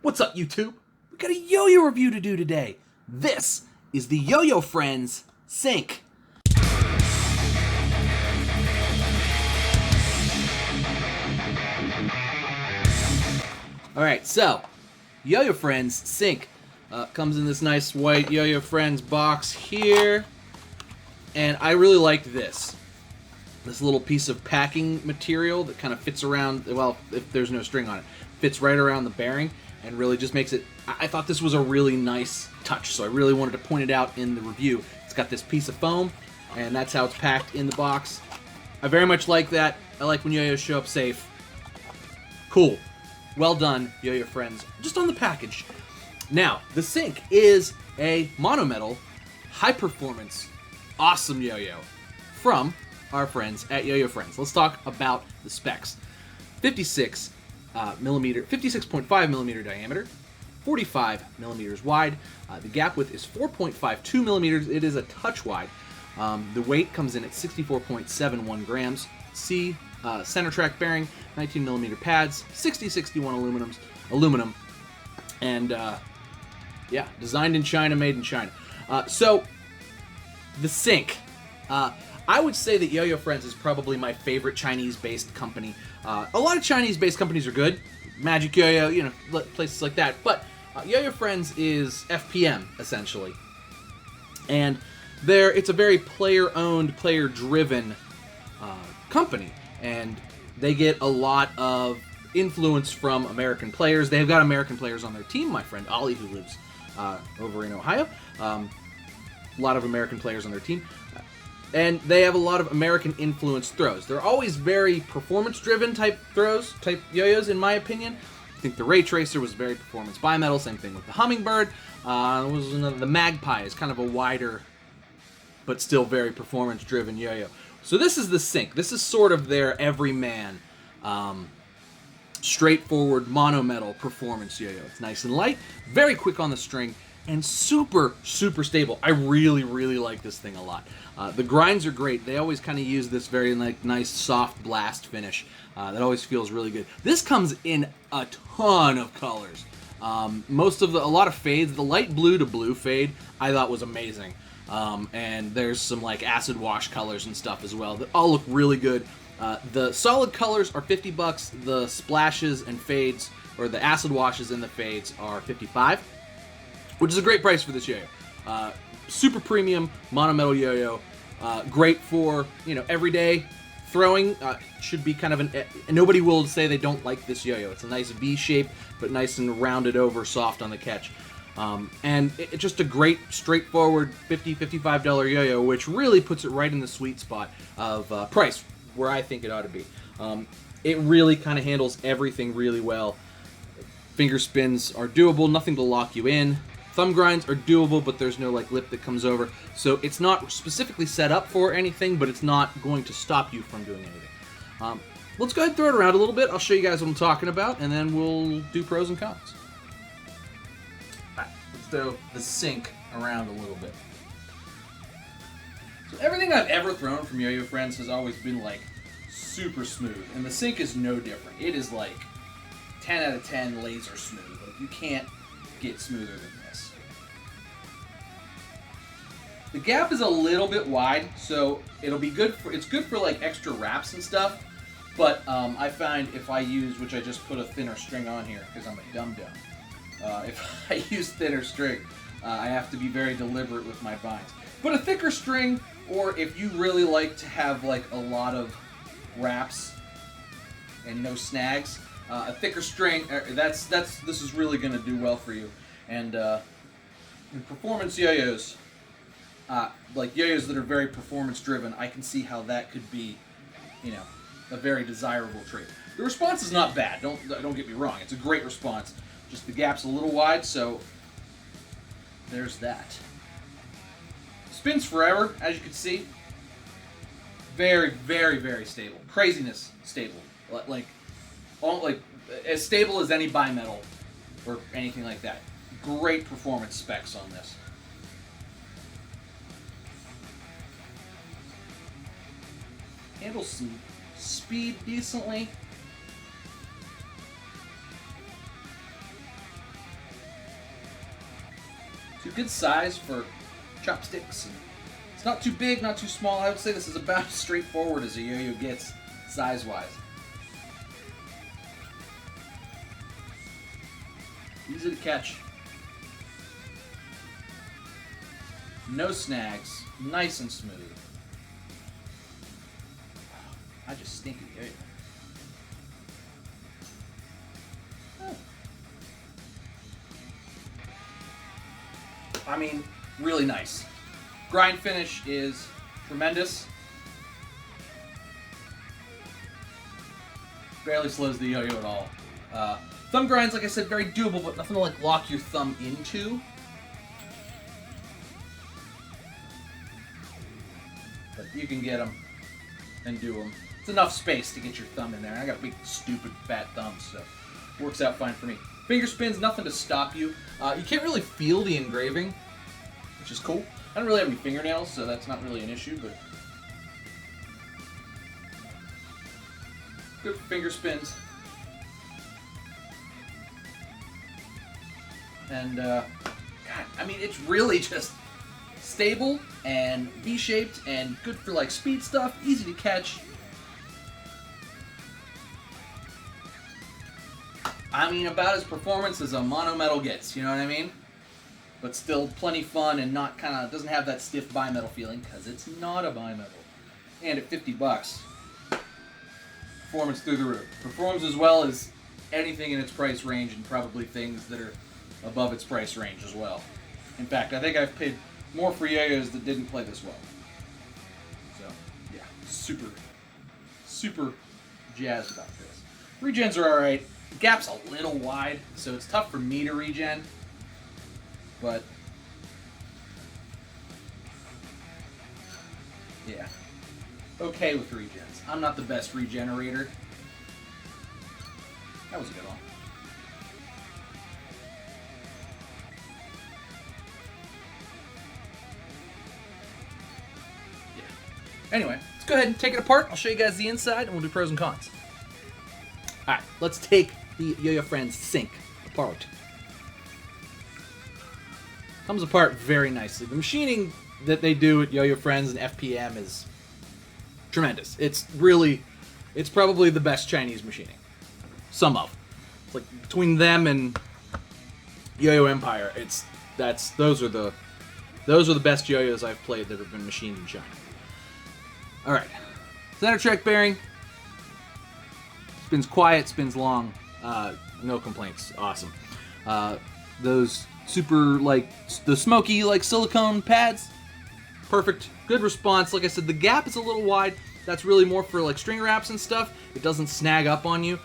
What's up, YouTube? We got a yo-yo review to do today. This is the YoYoFriends Sync. Alright, so, YoYoFriends Sync comes in this nice white YoYoFriends box here. And I really like this. This little piece of packing material that kind of fits around, well, if there's no string on it, fits right around the bearing and really just makes it, I thought this was a really nice touch, so I really wanted to point it out in the review. It's got this piece of foam, and that's how it's packed in the box. I very much like that. I like when yo-yos show up safe. Cool. Well done, YoYoFriends. Just on the package. Now, the Sync is a monometal, high-performance, awesome yo-yo from our friends at YoYoFriends. Let's talk about the specs. 56.5 millimeter diameter, 45 millimeters wide. The gap width is 4.52 millimeters. It is a touch wide. The weight comes in at 64.71 grams. Center track bearing, 19 millimeter pads, 6061 aluminum, and yeah, designed in China, made in China. So the Sync. I would say that YoYoFriends is probably my favorite Chinese-based company. A lot of Chinese-based companies are good. Magic Yo-Yo, you know, places like that. But YoYoFriends is FPM, essentially. And it's a very player-owned, player-driven company. And they get a lot of influence from American players. They've got American players on their team. My friend Ollie, who lives over in Ohio. A lot of American players on their team. And they have a lot of American-influenced throws. They're always very performance-driven type throws, type yo-yos, in my opinion. I think the Ray Tracer was very performance bimetal. Same thing with the Hummingbird. The Magpie is kind of a wider, but still very performance-driven yo-yo. So this is the Sync. This is sort of their everyman, straightforward monometal performance yo-yo. It's nice and light, very quick on the string, and super, super stable. I really, really like this thing a lot. The grinds are great. They always kind of use this very nice soft blast finish. That always feels really good. This comes in a ton of colors. A lot of fades. The light blue to blue fade I thought was amazing. And there's some like acid wash colors and stuff as well that all look really good. The solid colors are $50. The splashes and fades, or the acid washes and the fades, are $55. Which is a great price for this yo-yo. Super premium monometal yo-yo. Great for, everyday throwing. Should be kind of nobody will say they don't like this yo-yo. It's a nice V shape, but nice and rounded over, soft on the catch. And it's just a great, straightforward $55 yo-yo, which really puts it right in the sweet spot of price, where I think it ought to be. It really kind of handles everything really well. Finger spins are doable, nothing to lock you in. Thumb grinds are doable, but there's no lip that comes over. So it's not specifically set up for anything, but it's not going to stop you from doing anything. Let's go ahead and throw it around a little bit. I'll show you guys what I'm talking about, and then we'll do pros and cons. All right, let's throw the Sync around a little bit. So everything I've ever thrown from YoYoFriends has always been super smooth, and the Sync is no different. It is 10 out of 10 laser smooth. You can't get smoother than this. The gap is a little bit wide, so it'll be good for, it's good for extra wraps and stuff, but I find if I use, which I just put a thinner string on here because I'm a dum-dum, if I use thinner string, I have to be very deliberate with my binds. But a thicker string, or if you really like to have a lot of wraps and no snags, a thicker string, this is really going to do well for you. And in performance yo-yos, yo-yos that are very performance driven, I can see how that could be, a very desirable trait. The response is not bad. Don't get me wrong. It's a great response. Just the gap's a little wide, so there's that. Spins forever, as you can see. Very, very, very stable. Craziness stable. As stable as any bimetal or anything like that. Great performance specs on this. Handles some speed decently. a good size for chopsticks. And it's not too big, not too small. I would say this is about as straightforward as a yo-yo gets size-wise. Easy to catch. No snags. Nice and smooth. I just stink at yo-yo. I mean, really nice. Grind finish is tremendous. Barely slows the yo-yo at all. Thumb grinds, like I said, very doable, but nothing to like lock your thumb into. But you can get them and do them. It's enough space to get your thumb in there. I got a big, stupid, fat thumb, so it works out fine for me. Finger spins, nothing to stop you. You can't really feel the engraving, which is cool. I don't really have any fingernails, so that's not really an issue, but good finger spins. And, God, I mean, it's really just stable and V-shaped and good for, like, speed stuff, easy to catch. I mean, about as performance as a mono metal gets, you know what I mean? But still plenty fun and not kind of, doesn't have that stiff bimetal feeling, because it's not a bimetal. And at $50, performance through the roof. Performs as well as anything in its price range, and probably things that are above its price range as well. In fact, I think I've paid more for yo-yos that didn't play this well. So, yeah, super jazzed about this. Regens are alright. The gap's a little wide, so it's tough for me to regen. But, yeah, okay with regens. I'm not the best regenerator. That was a good one. Yeah. Anyway, let's go ahead and take it apart. I'll show you guys the inside, and we'll do pros and cons. Alright, let's take the YoYoFriends sink apart. Comes apart very nicely. The machining that they do at YoYoFriends and FPM is tremendous. It's probably the best Chinese machining. Some of. It's like between them and Yo-Yo Empire, those are the best yo-yos I've played that have been machined in China. Alright. Center track bearing. Spins quiet, spins long. No complaints. Awesome. Those super, like, the smoky, like, silicone pads. Perfect. Good response. Like I said, the gap is a little wide. That's really more for, like, string wraps and stuff. It doesn't snag up on you.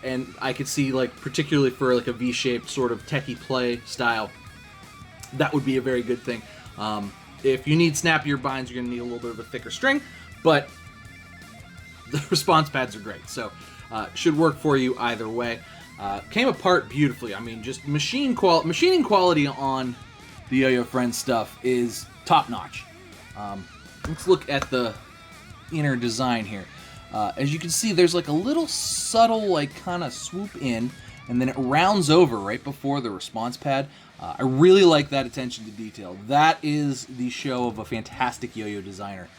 And I could see, like, particularly for, like, a V-shaped sort of techie play style, that would be a very good thing. If you need snappier binds, you're going to need a little bit of a thicker string, but the response pads are great. So, should work for you either way. Came apart beautifully. I mean, just machining quality on the YoYoFriends stuff is top-notch. Let's look at the inner design here. As you can see, there's like a little subtle, like, kind of swoop in, and then it rounds over right before the response pad. I really like that attention to detail. That is the show of a fantastic yo-yo designer,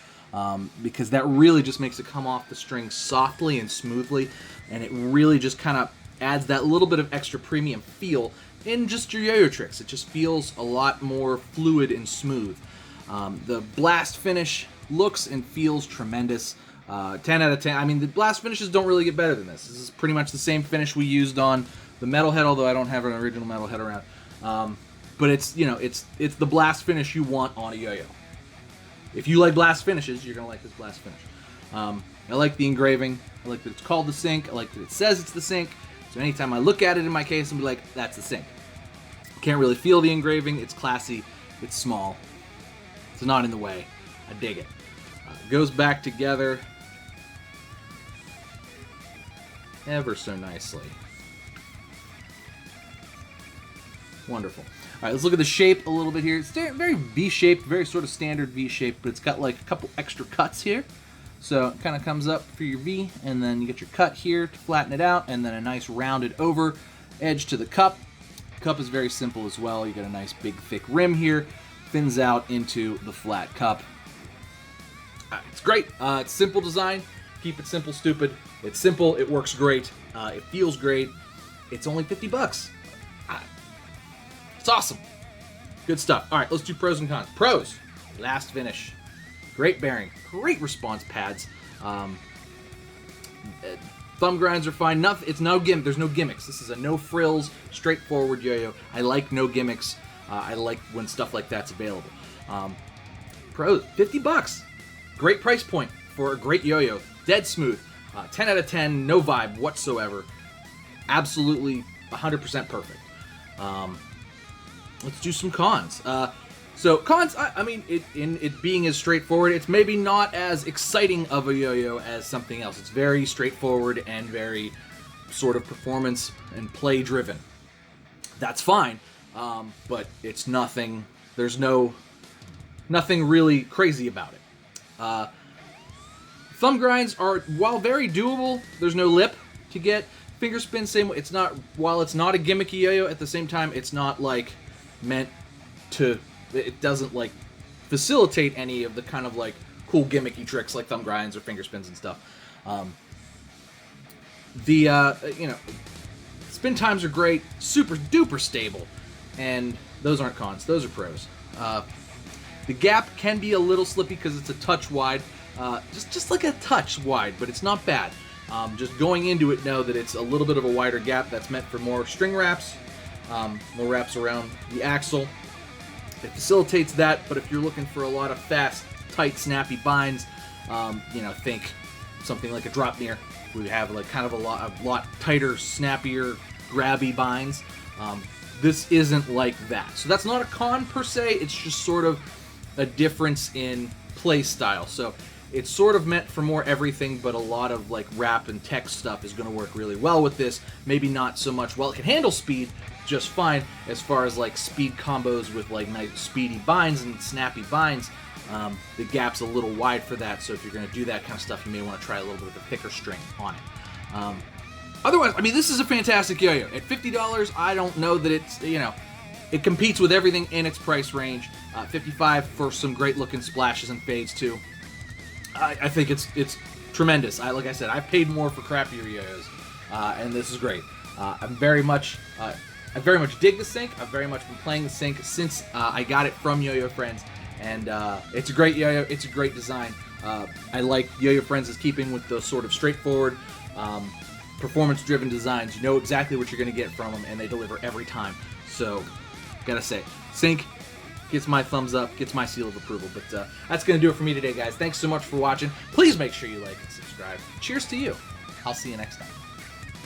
because that really just makes it come off the string softly and smoothly, and it really just kind of adds that little bit of extra premium feel in just your yo-yo tricks. It just feels a lot more fluid and smooth. The blast finish looks and feels tremendous. 10 out of 10. I mean, the blast finishes don't really get better than this. This is pretty much the same finish we used on the Metalhead, although I don't have an original Metalhead around. But it's, you know, it's the blast finish you want on a yo-yo. If you like blast finishes, you're gonna like this blast finish. I like the engraving. I like that it's called the sink. I like that it says it's the sink. So anytime I look at it in my case, I'm be like, that's the sink. Can't really feel the engraving. It's classy. It's small. It's not in the way. I dig it. Goes back together ever so nicely. Wonderful. All right, let's look at the shape a little bit here. It's very V-shaped, very sort of standard V-shaped, but it's got like a couple extra cuts here. So it kind of comes up for your V, and then you get your cut here to flatten it out, and then a nice rounded over edge to the cup. Cup is very simple as well. You got a nice big thick rim here, thins out into the flat cup. It's great. It's simple design. Keep it simple, stupid. It's simple. It works great. It feels great. It's only 50 bucks. It's awesome. Good stuff. All right, let's do pros and cons. Pros. Last finish. Great bearing. Great response pads. Thumb grinds are fine. There's no gimmicks. This is a no frills, straightforward yo-yo. I like no gimmicks. I like when stuff like that's available. Pros. 50 bucks. Great price point for a great yo-yo. Dead smooth. 10 out of 10. No vibe whatsoever. Absolutely 100% perfect. Let's do some cons. So cons, I mean, it being as straightforward, it's maybe not as exciting of a yo-yo as something else. It's very straightforward and very sort of performance and play driven. That's fine, but it's nothing. There's nothing really crazy about it. Thumb grinds are, while very doable, there's no lip to get. Finger spin, same way. It's not, while it's not a gimmicky yo-yo, at the same time, it's not like meant to. It doesn't like facilitate any of the kind of like cool gimmicky tricks like thumb grinds or finger spins and stuff. Spin times are great, super duper stable, and those aren't cons. Those are pros. The gap can be a little slippy because it's a touch wide, just like a touch wide, but it's not bad. Just going into it, know that it's a little bit of a wider gap. That's meant for more string wraps, more wraps around the axle. It facilitates that, but if you're looking for a lot of fast, tight, snappy binds, think something like a drop near. We have like kind of a lot tighter, snappier, grabby binds. This isn't like that. So that's not a con per se, it's just sort of a difference in play style. So it's sort of meant for more everything, but a lot of like rap and text stuff is going to work really well with this. Maybe not so much. Well, it can handle speed just fine as far as like speed combos with like nice speedy binds and snappy binds. The gap's a little wide for that, so if you're going to do that kind of stuff, you may want to try a little bit of a thicker string on it. Otherwise, I mean, this is a fantastic yo-yo. At $50, I don't know that it's, it competes with everything in its price range. $55 for some great looking splashes and fades too. I think it's tremendous. Like I said, I've paid more for crappier yo-yos, and this is great. I very much dig the sync. I've very much been playing the sync since I got it from YoYoFriends, and it's a great yo-yo. It's a great design. I like YoYoFriends is keeping with those sort of straightforward, performance-driven designs. You know exactly what you're going to get from them, and they deliver every time. So, gotta say, sync gets my thumbs up, gets my seal of approval. But that's going to do it for me today, guys. Thanks so much for watching. Please make sure you like and subscribe. Cheers to you. I'll see you next time.